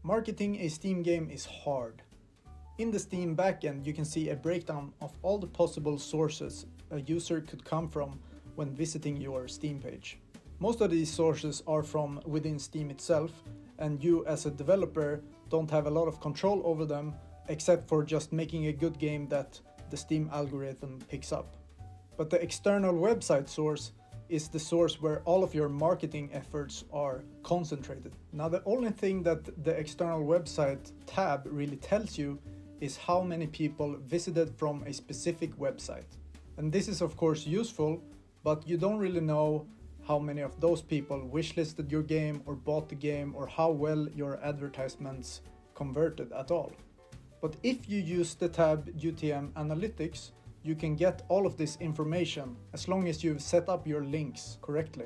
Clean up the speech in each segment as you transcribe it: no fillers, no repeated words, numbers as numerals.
Marketing a Steam game is hard. In the Steam backend, you can see a breakdown of all the possible sources a user could come from when visiting your Steam page. Most of these sources are from within Steam itself, and you as a developer don't have a lot of control over them, except for just making a good game that the Steam algorithm picks up. But the external website source is the source where all of your marketing efforts are concentrated. Now, the only thing that the external website tab really tells you is how many people visited from a specific website. And this is of course useful, but you don't really know how many of those people wishlisted your game or bought the game, or how well your advertisements converted at all. But if you use the tab UTM Analytics, you can get all of this information as long as you've set up your links correctly.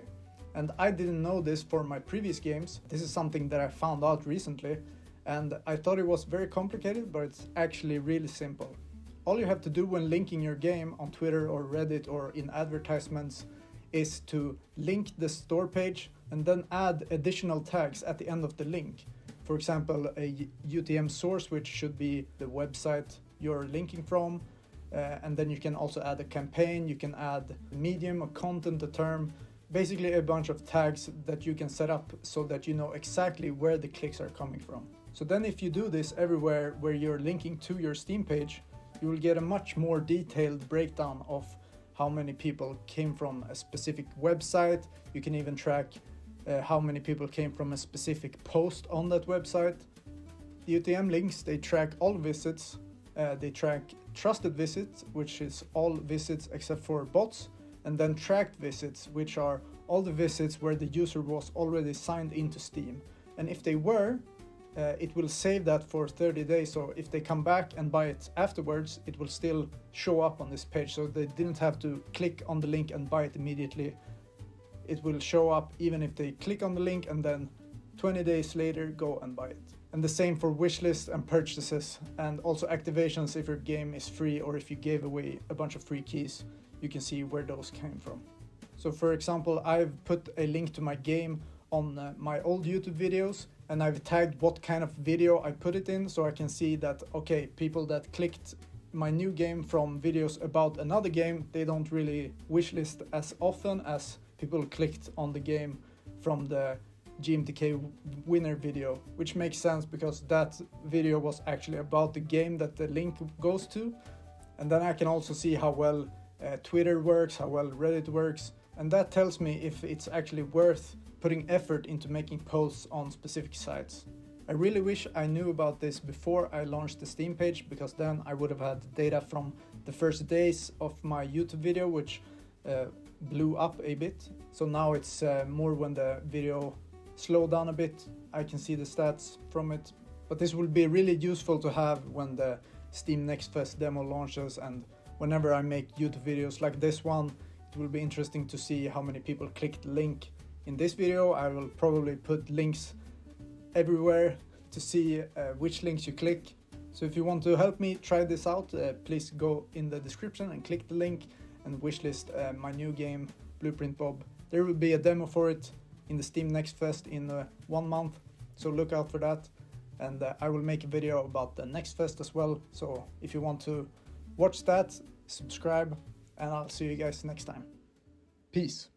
And I didn't know this for my previous games. This is something that I found out recently, and I thought it was very complicated, but it's actually really simple. All you have to do when linking your game on Twitter or Reddit or in advertisements is to link the store page and then add additional tags at the end of the link. For example, a UTM source, which should be the website you're linking from, and then you can also add a campaign, you can add a medium, a content, a term, basically a bunch of tags that you can set up so that you know exactly where the clicks are coming from. So then if you do this everywhere where you're linking to your Steam page, you will get a much more detailed breakdown of how many people came from a specific website. You can even track how many people came from a specific post on that website. The UTM links, they track all visits. They track trusted visits, which is all visits except for bots, and then tracked visits, which are all the visits where the user was already signed into Steam. And if they were, it will save that for 30 days, so if they come back and buy it afterwards, it will still show up on this page, so they didn't have to click on the link and buy it immediately. It will show up even if they click on the link and then 20 days later go and buy it. And the same for wishlists and purchases, and also activations. If your game is free or if you gave away a bunch of free keys, you can see where those came from. So for example, I've put a link to my game on my old YouTube videos, and I've tagged what kind of video I put it in, so I can see that, okay, people that clicked my new game from videos about another game, they don't really wishlist as often as people clicked on the game from the GMTK winner video, which makes sense because that video was actually about the game that the link goes to. And then I can also see how well Twitter works, how well Reddit works, and that tells me if it's actually worth putting effort into making posts on specific sites. I really wish I knew about this before I launched the Steam page, because then I would have had data from the first days of my YouTube video, which blew up a bit. So now it's more when the video slowed down a bit, I can see the stats from it. But this will be really useful to have when the Steam Next Fest demo launches, and whenever I make YouTube videos like this one, it will be interesting to see how many people clicked the link. In this video, I will probably put links everywhere to see which links you click. So if you want to help me try this out, please go in the description and click the link and wishlist my new game, Blueprint Bob. There will be a demo for it in the Steam Next Fest in 1 month, so look out for that. And I will make a video about the Next Fest as well, so if you want to watch that, subscribe, and I'll see you guys next time. Peace.